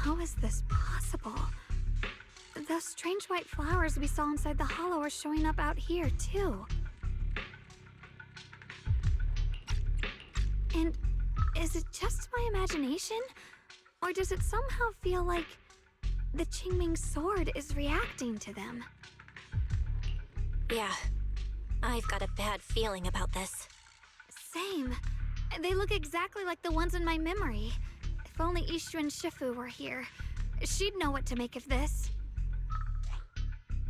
How is this possible? Those strange white flowers we saw inside the hollow are showing up out here, too. And is it just my imagination? Or does it somehow feel like the Qingming sword is reacting to them? Yeah, I've got a bad feeling about this. Same. They look exactly like the ones in my memory. If only Ishu and Shifu were here, she'd know what to make of this.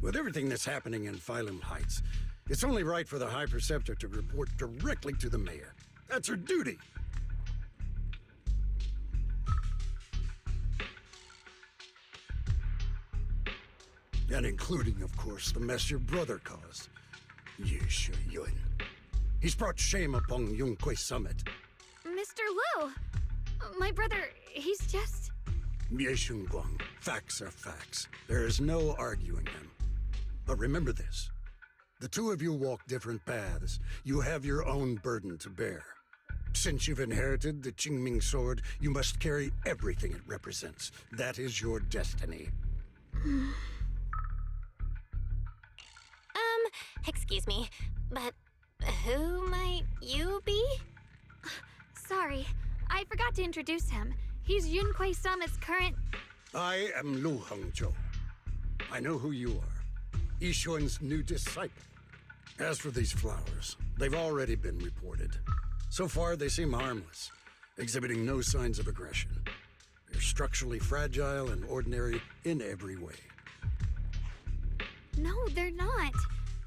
With everything that's happening in Phylum Heights, it's only right for the High Preceptor to report directly to the mayor. That's her duty. And including, of course, the mess your brother caused. Yeshu Yun. He's brought shame upon Yunquay Summit. Mr. Liu! My brother, he's just... Yeshun Guang, facts are facts. There is no arguing them. But remember this. The two of you walk different paths. You have your own burden to bear. Since you've inherited the Qingming sword, you must carry everything it represents. That is your destiny. Excuse me, but who might you be? Sorry, I forgot to introduce him. He's Yunquay Summit's current... I am Lu Hongzhou. I know who you are. Yixuan's new disciple. As for these flowers, they've already been reported. So far, they seem harmless, exhibiting no signs of aggression. They're structurally fragile and ordinary in every way. No, they're not.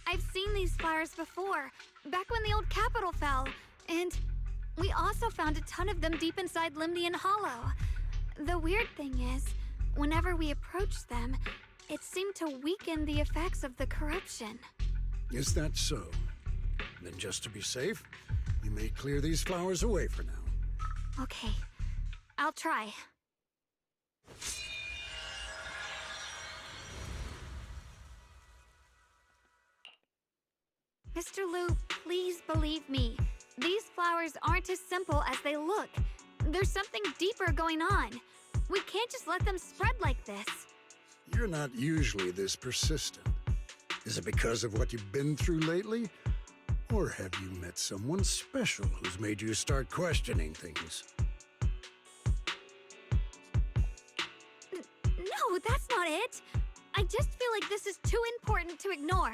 I've seen these flowers before, back when the old capital fell, and we also found a ton of them deep inside Limnian Hollow. The weird thing is, whenever we approached them, it seemed to weaken the effects of the corruption. Is that so? Then just to be safe, you may clear these flowers away for now. Okay, I'll try. Mr. Liu, please believe me. These flowers aren't as simple as they look. There's something deeper going on. We can't just let them spread like this. You're not usually this persistent. Is it because of what you've been through lately? Or have you met someone special who's made you start questioning things? No, that's not it. I just feel like this is too important to ignore.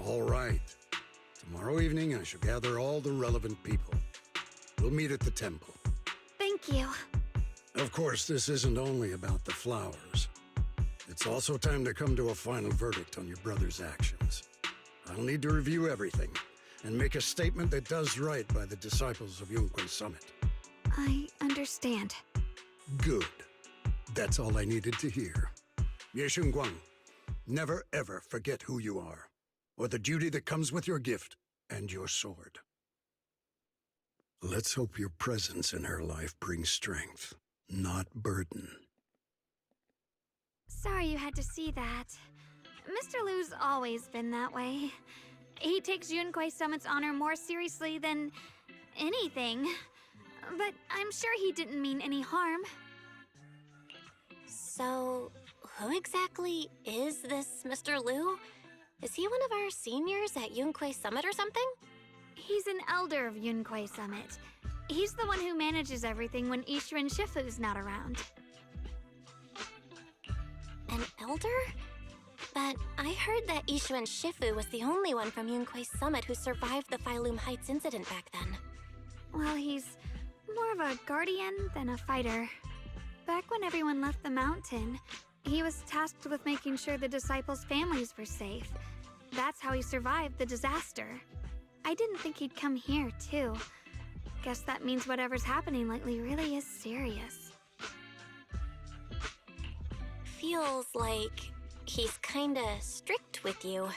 All right. Tomorrow evening, I shall gather all the relevant people. We'll meet at the temple. Thank you. Of course, this isn't only about the flowers. It's also time to come to a final verdict on your brother's actions. I'll need to review everything and make a statement that does right by the disciples of Yunquay Summit. I understand. Good. That's all I needed to hear. Yeshun Guang, never ever forget who you are, or the duty that comes with your gift and your sword. Let's hope your presence in her life brings strength, not burden. Sorry you had to see that. Mr. Liu's always been that way. He takes Yunquay Summit's honor more seriously than anything. But I'm sure he didn't mean any harm. So, who exactly is this Mr. Liu? Is he one of our seniors at Yunquay Summit or something? He's an elder of Yunquay Summit. He's the one who manages everything when Ishu and Shifu's not around. An elder? But I heard that Ishu and Shifu was the only one from Yunquay Summit who survived the Phylum Heights incident back then. Well, he's more of a guardian than a fighter. Back when everyone left the mountain, he was tasked with making sure the disciples' families were safe. That's how he survived the disaster. I didn't think he'd come here, too. Guess that means whatever's happening lately really is serious. Feels like he's kinda strict with you.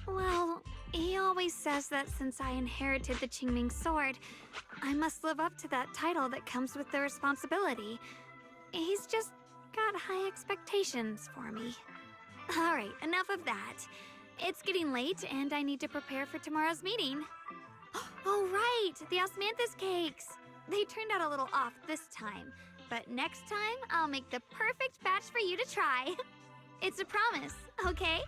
Well, he always says that since I inherited the Qingming sword, I must live up to that title that comes with the responsibility. He's just got high expectations for me. Alright, enough of that. It's getting late and I need to prepare for tomorrow's meeting. Oh right, the osmanthus cakes! They turned out a little off this time, but next time I'll make the perfect batch for you to try. It's a promise, okay?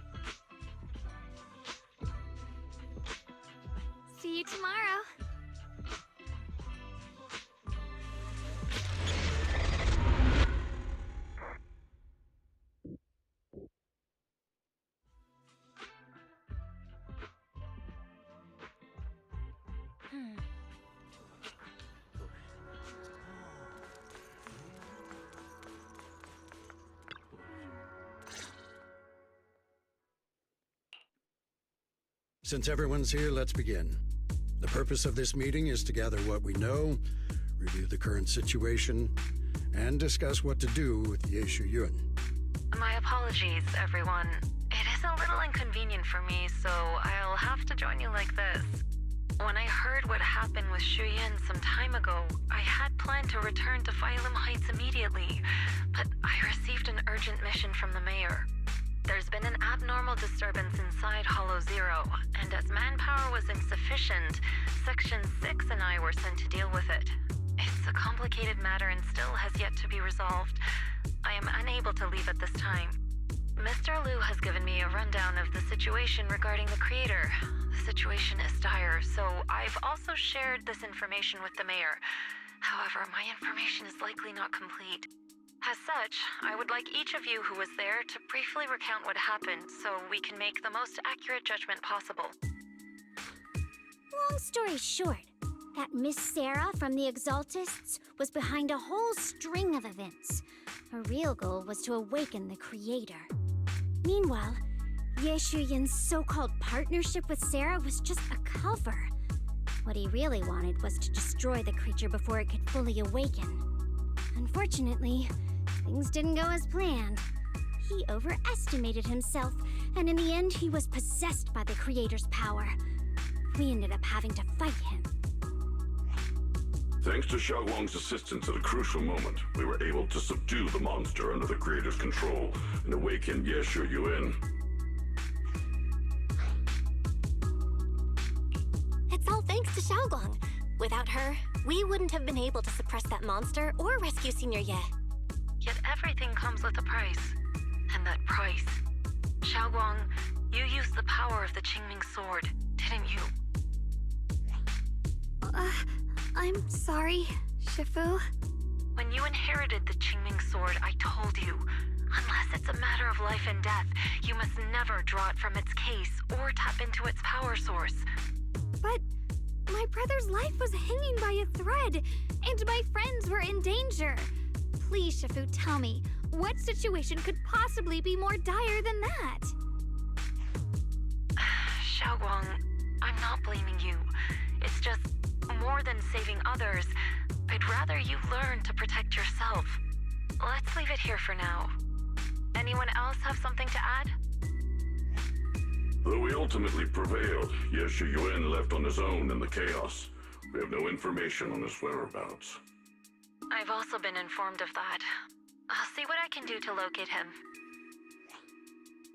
See you tomorrow. Since everyone's here, let's begin. The purpose of this meeting is to gather what we know, review the current situation, and discuss what to do with Yeshu Yun. My apologies, everyone. It is a little inconvenient for me, so I'll have to join you like this. When I heard what happened with Shuyin some time ago, I had planned to return to Phylum Heights immediately, but I received an urgent mission from the mayor. There's been an abnormal disturbance inside Hollow Zero, and as manpower was insufficient, Section 6 and I were sent to deal with it. It's a complicated matter and still has yet to be resolved. I am unable to leave at this time. Mr. Liu has given me a rundown of the situation regarding the creator. The situation is dire, so I've also shared this information with the mayor. However, my information is likely not complete. As such, I would like each of you who was there to briefly recount what happened so we can make the most accurate judgment possible. Long story short, that Miss Sarah from the Exaltists was behind a whole string of events. Her real goal was to awaken the creator. Meanwhile, Yeshu Yun's so-called partnership with Sarah was just a cover. What he really wanted was to destroy the creature before it could fully awaken. Unfortunately, things didn't go as planned. He overestimated himself, and in the end, he was possessed by the creator's power. We ended up having to fight him. Thanks to Xiaoguang's assistance at a crucial moment, we were able to subdue the monster under the creator's control and awaken Yeshu Yun. It's all thanks to Xiaoguang. Without her, we wouldn't have been able to suppress that monster or rescue Senior Ye. Yet everything comes with a price. And that price... Xiaoguang, you used the power of the Qingming sword, didn't you? I'm sorry, Shifu. When you inherited the Qingming sword, I told you, unless it's a matter of life and death, you must never draw it from its case or tap into its power source. But my brother's life was hanging by a thread, and my friends were in danger. Please, Shifu, tell me, what situation could possibly be more dire than that? Xiaoguang, I'm not blaming you. It's just, more than saving others, I'd rather you learn to protect yourself. Let's leave it here for now. Anyone else have something to add? Though we ultimately prevailed, Yeshu Yun left on his own in the chaos. We have no information on his whereabouts. I've also been informed of that. I'll see what I can do to locate him.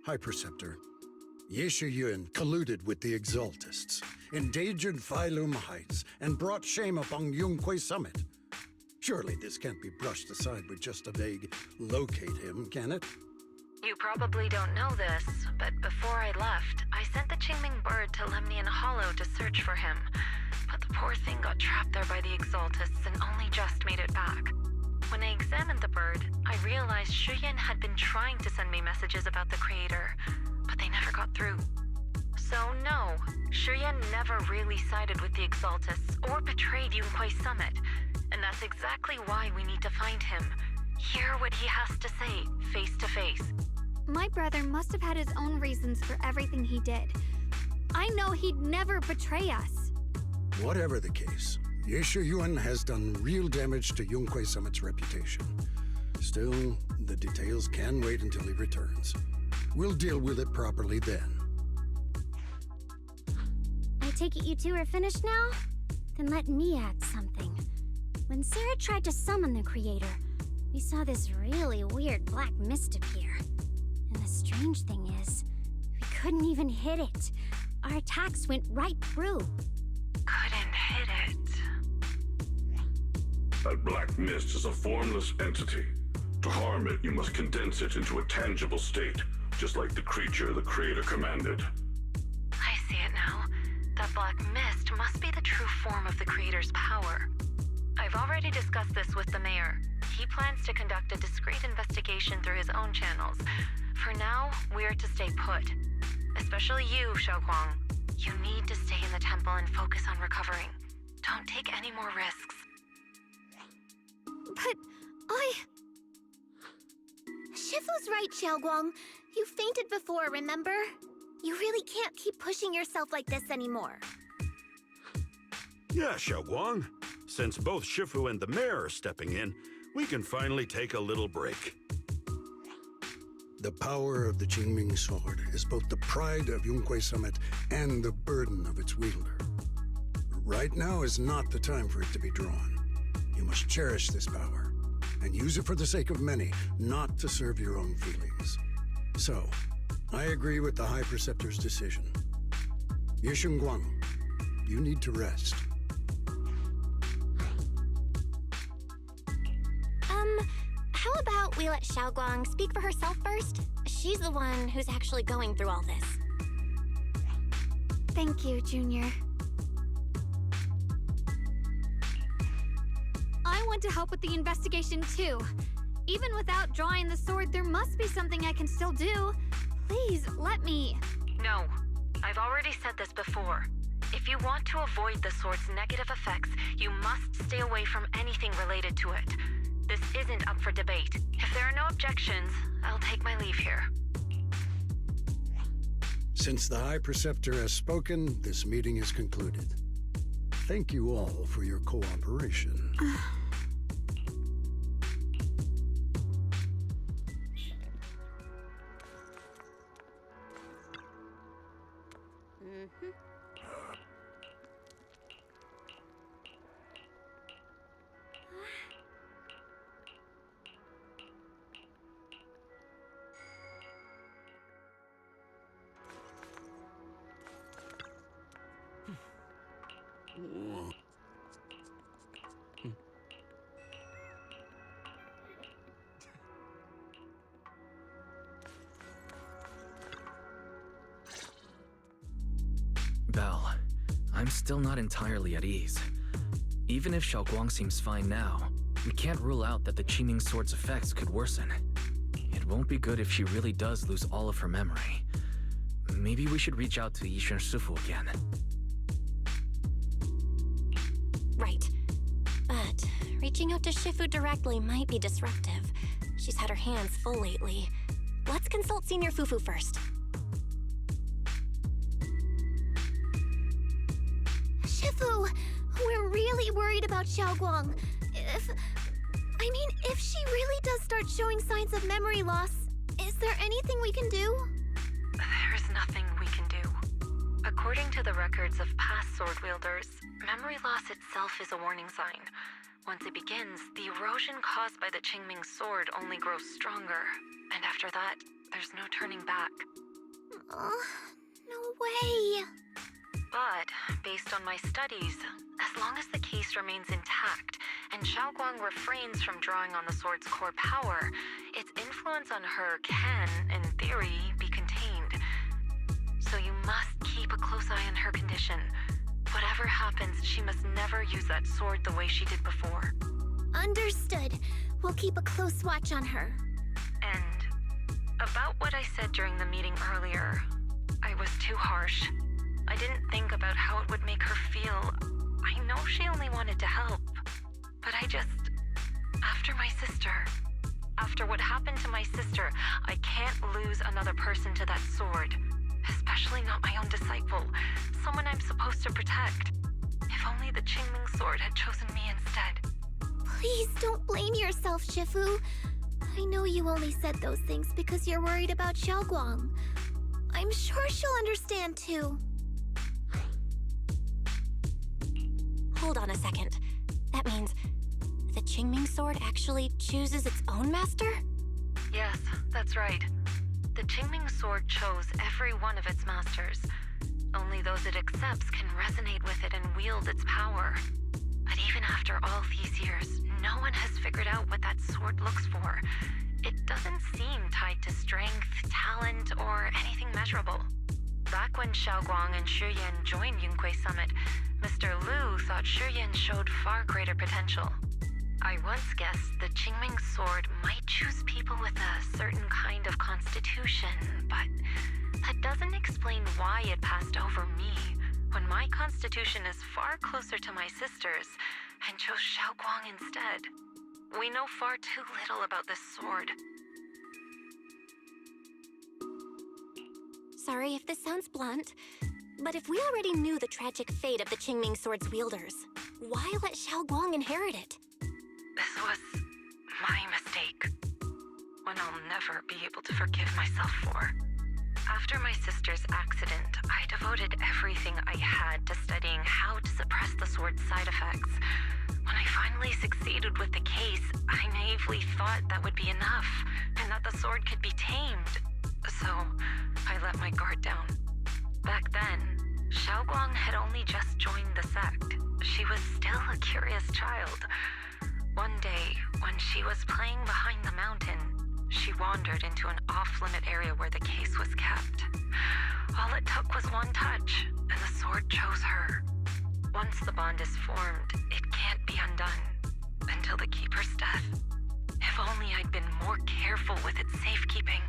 Hi, Preceptor. Yeshu Yun colluded with the Exaltists, endangered Phylum Heights, and brought shame upon Yunquay Summit. Surely this can't be brushed aside with just a vague locate him, can it? You probably don't know this, but before I left, I sent the Qingming bird to Lemnian Hollow to search for him. But the poor thing got trapped there by the Exaltists and only just made it back. When I examined the bird, I realized Shuyin had been trying to send me messages about the creator, but they never got through. So no, Shuyin never really sided with the Exaltists or betrayed Yunquay Summit, and that's exactly why we need to find him. Hear what he has to say, face to face. My brother must have had his own reasons for everything he did. I know he'd never betray us. Whatever the case, Yeshu Yun has done real damage to Yunquay Summit's reputation. Still, the details can wait until he returns. We'll deal with it properly then. I take it you two are finished now? Then let me add something. When Sarah tried to summon the creator, we saw this really weird black mist appear. And the strange thing is, we couldn't even hit it. Our attacks went right through. Couldn't hit it. That black mist is a formless entity. To harm it, you must condense it into a tangible state, just like the creature the Creator commanded. I see it now. That black mist must be the true form of the Creator's power. I've already discussed this with the mayor. He plans to conduct a discreet investigation through his own channels. For now, we're to stay put. Especially you, Xiaoguang. You need to stay in the temple and focus on recovering. Don't take any more risks. But Shifu's right, Xiaoguang. You fainted before, remember? You really can't keep pushing yourself like this anymore. Yeah, Xiaoguang. Since both Shifu and the mayor are stepping in, we can finally take a little break. The power of the Qingming sword is both the pride of Yunhui Summit and the burden of its wielder. Right now is not the time for it to be drawn. You must cherish this power and use it for the sake of many, not to serve your own feelings. So, I agree with the High Preceptor's decision. Yishun Guang, you need to rest. How about we let Xiaoguang speak for herself first? She's the one who's actually going through all this. thank you, Junior. I want to help with the investigation too. Even without drawing the sword, there must be something I can still do. Please, let me. No, I've already said this before. If you want to avoid the sword's negative effects, you must stay away from anything related to it. This isn't up for debate. If there are no objections, I'll take my leave here. Since the High Preceptor has spoken, this meeting is concluded. Thank you all for your cooperation. Belle, I'm still not entirely at ease. Even if Xiaoguang seems fine now, we can't rule out that the Qingming Sword's effects could worsen. It won't be good if she really does lose all of her memory. Maybe we should reach out to Yishan Shifu again. Right. But reaching out to Shifu directly might be disruptive. She's had her hands full lately. Let's consult Senior Fufu first. Shifu, we're really worried about Xiaoguang. If she really does start showing signs of memory loss, is there anything we can do? There's nothing we can do. According to the records of past sword wielders, memory loss itself is a warning sign. Once it begins, the erosion caused by the Qingming sword only grows stronger. And after that, there's no turning back. No way. But, based on my studies, as long as the case remains intact and Xiaoguang refrains from drawing on the sword's core power, its influence on her can, in theory, be contained. So you must keep a close eye on her condition. Whatever happens, she must never use that sword the way she did before. Understood. We'll keep a close watch on her. And about what I said during the meeting earlier, I was too harsh. I didn't think about how it would make her feel. I know she only wanted to help, but after what happened to my sister, I can't lose another person to that sword. Especially not my own disciple, someone I'm supposed to protect. If only the Qingming sword had chosen me instead. Please don't blame yourself, Shifu. I know you only said those things because you're worried about Xiaoguang. I'm sure she'll understand too. Hold on a second. That means the Qingming sword actually chooses its own master? Yes, that's right. The Qingming sword chose every one of its masters. Only those it accepts can resonate with it and wield its power. But even after all these years, no one has figured out what that sword looks for. It doesn't seem tied to strength, talent, or anything measurable. Back when Xiaoguang and Shuyan joined Yunque Summit, Mr. Liu thought Shuyan showed far greater potential. I once guessed the Qingming sword might choose people with a certain kind of constitution, but that doesn't explain why it passed over me, when my constitution is far closer to my sister's, and chose Xiaoguang instead. We know far too little about this sword. Sorry if this sounds blunt, but if we already knew the tragic fate of the Qingming sword's wielders, why let Xiaoguang inherit it? This was my mistake. One I'll never be able to forgive myself for. After my sister's accident, I devoted everything I had to studying how to suppress the sword's side effects. When I finally succeeded with the case, I naively thought that would be enough, and that the sword could be tamed. So, I let my guard down. Back then, Xiaoguang had only just joined the sect. She was still a curious child. One day, when she was playing behind the mountain, she wandered into an off-limit area where the case was kept. All it took was one touch, and the sword chose her. Once the bond is formed, it can't be undone until the Keeper's death. If only I'd been more careful with its safekeeping.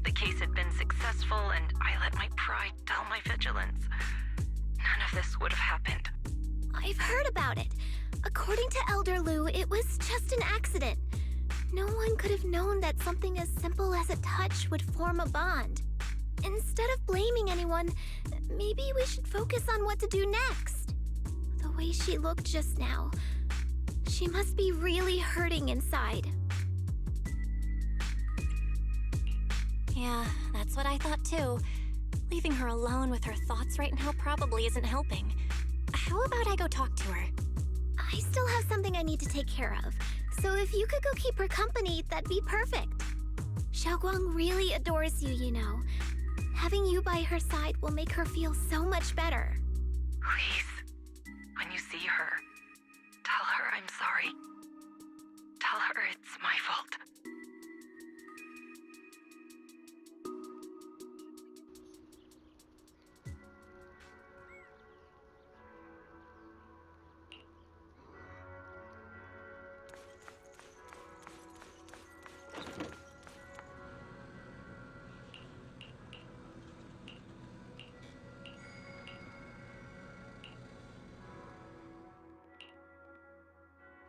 The case had been successful, and I let my pride dull my vigilance. None of this would have happened. I've heard about it. According to Elder Liu, it was just an accident. No one could have known that something as simple as a touch would form a bond. Instead of blaming anyone, maybe we should focus on what to do next. The way she looked just now, she must be really hurting inside. Yeah, that's what I thought too. Leaving her alone with her thoughts right now probably isn't helping. How about I go talk to her? I still have something I need to take care of, so if you could go keep her company, that'd be perfect. Xiaoguang really adores you, you know. Having you by her side will make her feel so much better. Please, when you see her, tell her I'm sorry. Tell her it's my fault.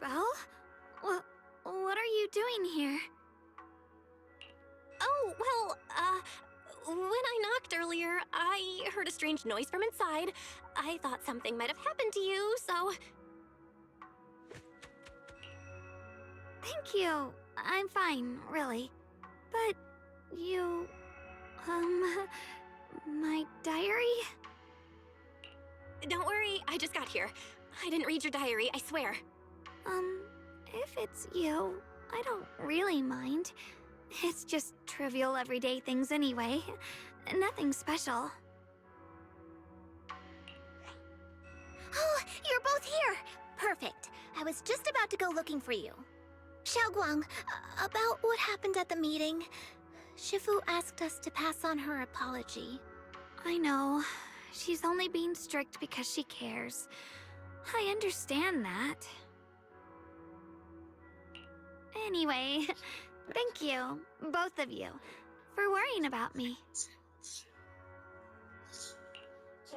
Belle? What are you doing here? Oh, well, when I knocked earlier, I heard a strange noise from inside. I thought something might have happened to you, so... Thank you. I'm fine, really. But you... my diary? Don't worry, I just got here. I didn't read your diary, I swear. If it's you, I don't really mind. It's just trivial everyday things anyway. Nothing special. Oh, you're both here! Perfect. I was just about to go looking for you. Xiaoguang, about what happened at the meeting, Shifu asked us to pass on her apology. I know. She's only being strict because she cares. I understand that. Anyway, thank you, both of you, for worrying about me.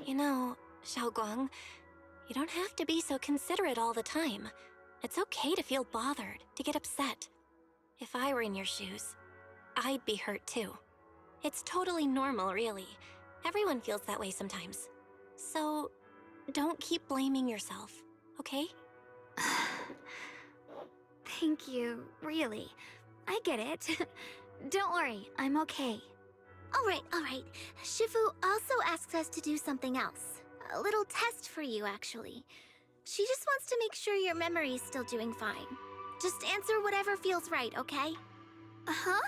You know, Xiaoguang, you don't have to be so considerate all the time. It's okay to feel bothered, to get upset. If I were in your shoes, I'd be hurt too. It's totally normal, really. Everyone feels that way sometimes. So, don't keep blaming yourself, okay? Thank you, really. I get it. Don't worry, I'm okay. All right. Shifu also asks us to do something else. A little test for you, actually. She just wants to make sure your memory's still doing fine. Just answer whatever feels right, okay? Huh?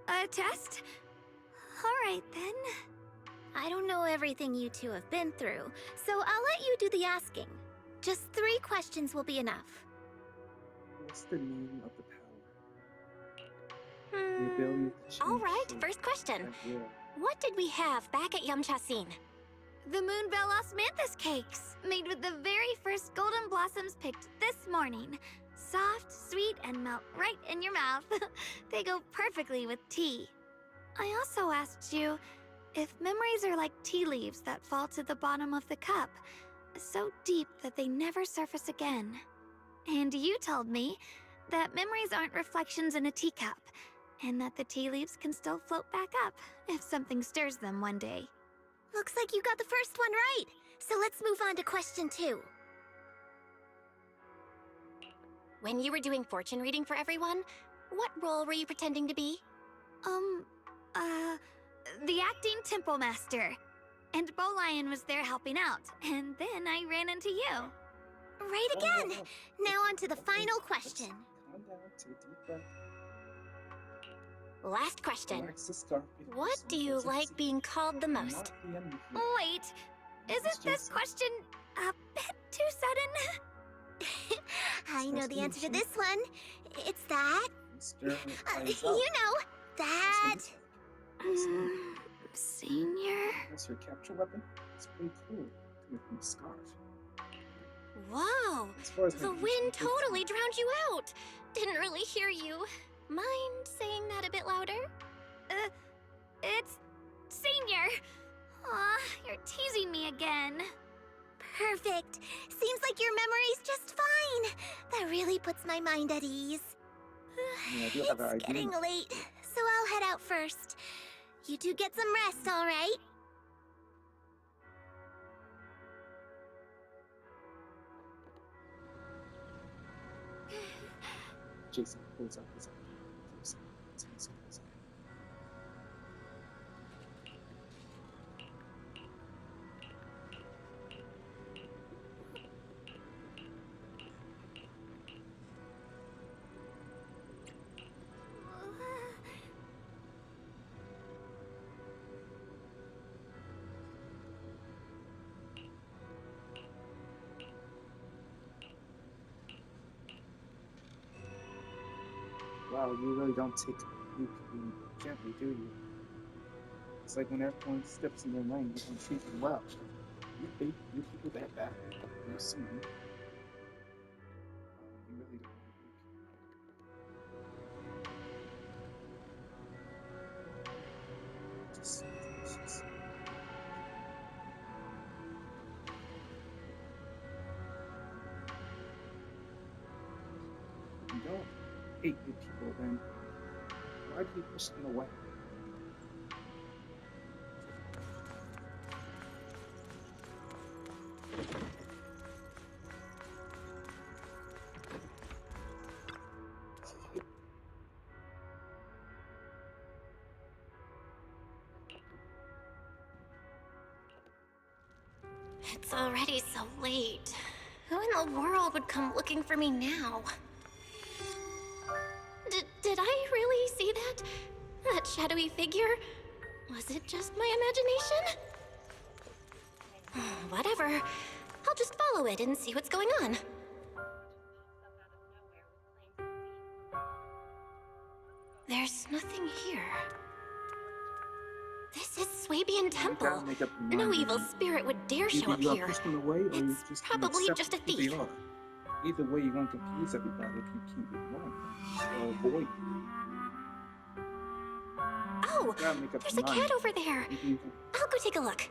A test? All right, then. I don't know everything you two have been through, so I'll let you do the asking. Just 3 questions will be enough. What's the meaning of the power? The ability to change All right, shape first question. at will. What did we have back at Yamchasin? The Moonbell Osmanthus cakes, made with the very first golden blossoms picked this morning. Soft, sweet, and melt right in your mouth. They go perfectly with tea. I also asked you if memories are like tea leaves that fall to the bottom of the cup, so deep that they never surface again. And you told me that memories aren't reflections in a teacup, and that the tea leaves can still float back up if something stirs them one day. Looks like you got the first one right. So let's move on to question 2. When you were doing fortune reading for everyone, what role were you pretending to be? The acting temple master. And Bowlion was there helping out, and then I ran into you. Right again! Now on to the final question. Calm down, take a deep breath. Last question. Relax the scarf before What do you someone like gets being called the upset. most? Not the enemy here. Wait, isn't this question a bit too sudden? I know the answer to this one. It's that. Stir eyes You up. know, that. Senior? That's your capture weapon? It's pretty cool. Coming from the scarf. Whoa! As far as The my wind initial totally drowned you out. Didn't really hear you. Mind saying that a bit louder? It's Senior. Aw, you're teasing me again. Perfect. Seems like your memory's just fine. That really puts my mind at ease. Yeah, I do have an It's idea. getting late, so I'll head out first. You two get some rest, all right? Jason pulls out his keeps it. Wow, you really don't take you gently, do you? It's like when everyone steps in your lane, you don't treat them well. You people that bad. You see me. You really don't. Just. You don't hate good people, then why do you push them away? It's already so late. Who in the world would come looking for me now? Did I really see that? That shadowy figure? Was it just my imagination? Whatever. I'll just follow it and see what's going on. There's nothing here. This is Swabian Temple. gotta make up your No mind. evil spirit would dare show Either up you here. push them away, or you It's just probably accept just a who they thief. are. Either way, you're going to confuse everybody if you keep ignoring them or avoid them. Oh, You gotta make up there's your a mind. cat over there. Either you I'll go take a look.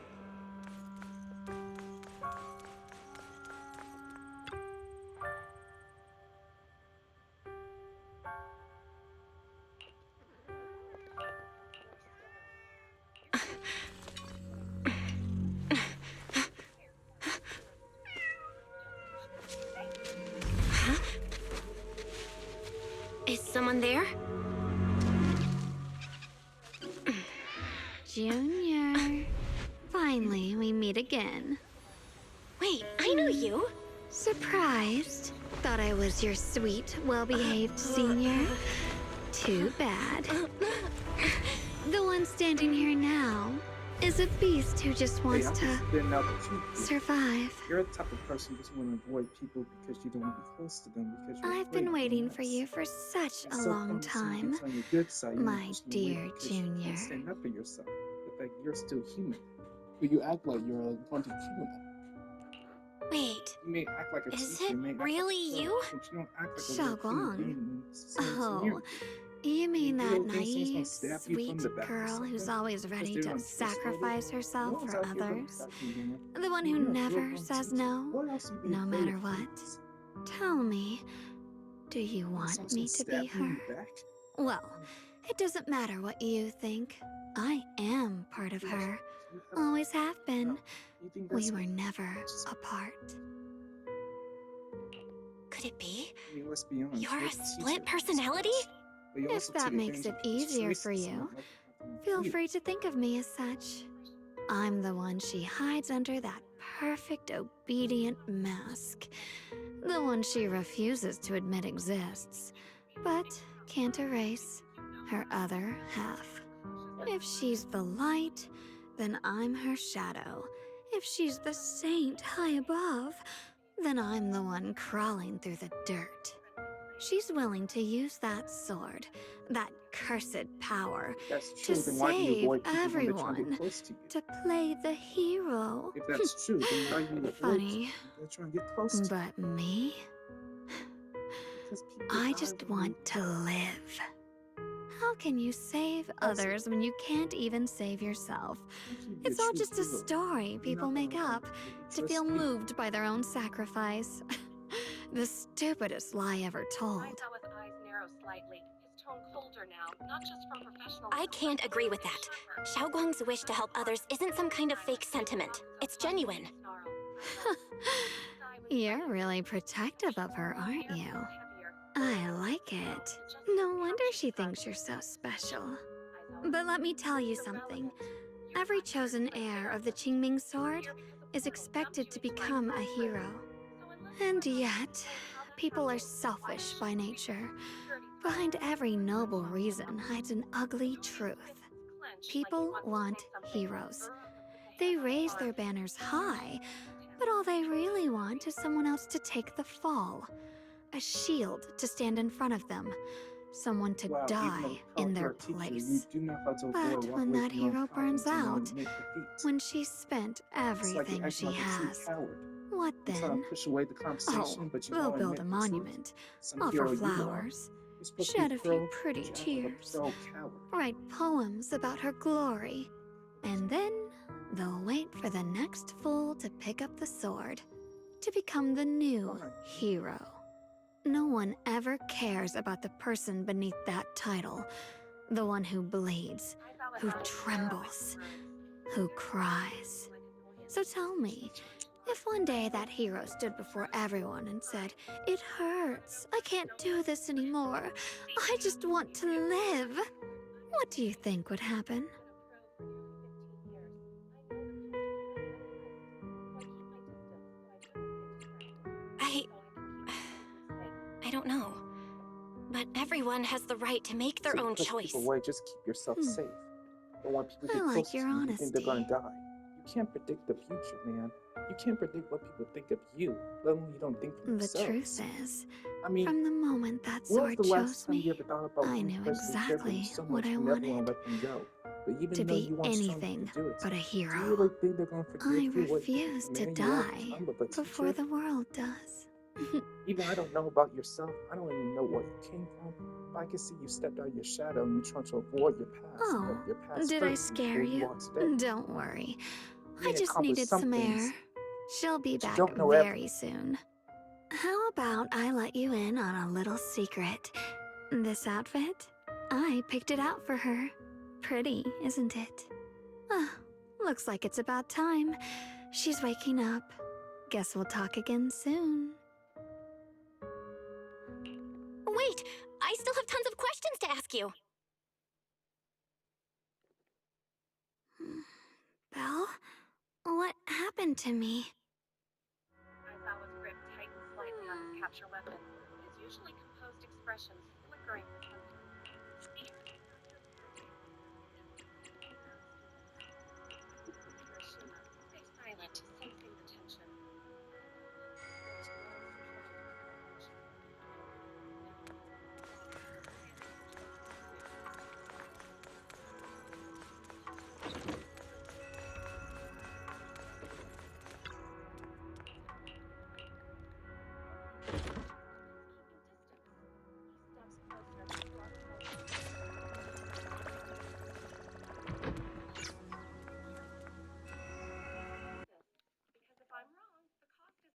Huh? Is someone there? Junior. Finally, we meet again. Wait, I know you. Surprised? Thought I was your sweet, well-behaved senior? Too bad. The one standing here now is a beast who just Hey, wants I'm to interested in now that you survive. you're the type of person who just want to avoid people because you don't want to be close to them because you're I've afraid been of being waiting for nice. you for such And a so long come to see you time, get on your good side, you my pushing away dear because you Junior. can't stand up for yourself. The fact you're still human. But you act like you're a wanted criminal. Wait, You may act like a is teacher, it you may act really like a you? but you don't act like a Xiao real human Guang. being when someone's near Oh, you. you mean You that really think someone's gonna naive, stab you from sweet the back or girl who's something? always Because ready they're to untrustworthy? sacrifice No herself one's for out here gonna others? protect you, man. The one You're who a real never grown says teacher. no, What else you be no afraid matter of, what. please? Tell me, do you want Someone's me gonna to stab be you in her? the back? Well, it doesn't matter what you think. I am part of her. Always have been. You think We that's were me? never Just- apart. Could it be? I mean, let's be honest. You're you're a the split teacher. personality? But you If also that take makes advantage it of people's easier for choices, you, not like nothing feel you. free to think of me as such. I'm the one she hides under that perfect obedient mask. The one she refuses to admit exists, but can't erase her other half. If she's the light, then I'm her shadow. If she's the saint high above, then I'm the one crawling through the dirt. She's willing to use that sword, that cursed power, That's to true, then why do you save avoid people when they're trying to everyone, get close to you? to play the hero. If that's true, then why do you avoid Funny, people when they're trying to get close to you? but me? Because people I die just when want to live. How can you save others when you can't even save yourself? It's all just a story people make up to feel moved by their own sacrifice. The stupidest lie ever told. With eyes narrow slightly. His tone colder now, not just from professional. I can't agree with that. Xiaoguang's wish to help others isn't some kind of fake sentiment. It's genuine. You're really protective of her, aren't you? I like it. No wonder she thinks you're so special. But let me tell you something. Every chosen heir of the Qingming sword is expected to become a hero. And yet, people are selfish by nature. Behind every noble reason hides an ugly truth. People want heroes. They raise their banners high, but all they really want is someone else to take the fall. A shield to stand in front of them. Someone to die in their place. But when that hero burns out, when she's spent everything she has, what then? Oh, we'll build a monument, offer flowers, shed a few pretty tears, write poems about her glory, and then they'll wait for the next fool to pick up the sword, to become the new hero. No one ever cares about the person beneath that title, the one who bleeds, who trembles, who cries. So tell me, if one day that hero stood before everyone and said, "It hurts, I can't do this anymore, I just want to live," what do you think would happen? I don't know. But everyone has the right to make their own choice. People away, just keep yourself safe. But when people get I like close to your you, you think they're gonna honesty. die. You can't predict the future, man. You can't predict what people think of you, let alone you don't think for The yourself. truth is, I mean, from the moment that when was sword the last chose time you me, ever thought about I one knew person who cared for you exactly so what much I you never want to wanted. let them go? But even To though be you weren't strong anything enough to do it, but a do you hero. really think they're gonna forgive I you? What, refuse to man, you are die become of a before teacher? the world does. Even I don't know about yourself. I don't even know where you came from. But I can see you stepped out of your shadow and you're trying to avoid your past. Oh, Your past did I hurt you scare for who you? are today. Don't worry. You I may just accomplish needed some some things, air. She'll be but you back don't know very soon. How about I let you in on a little secret? This outfit? I picked it out for her. Pretty, isn't it? Ah, looks like it's about time. She's waking up. Guess we'll talk again soon. Wait! I still have tons of questions to ask you! Belle? What happened to me? Aizawa's grip tightened slightly on his capture weapon. His usually composed expressions flickering.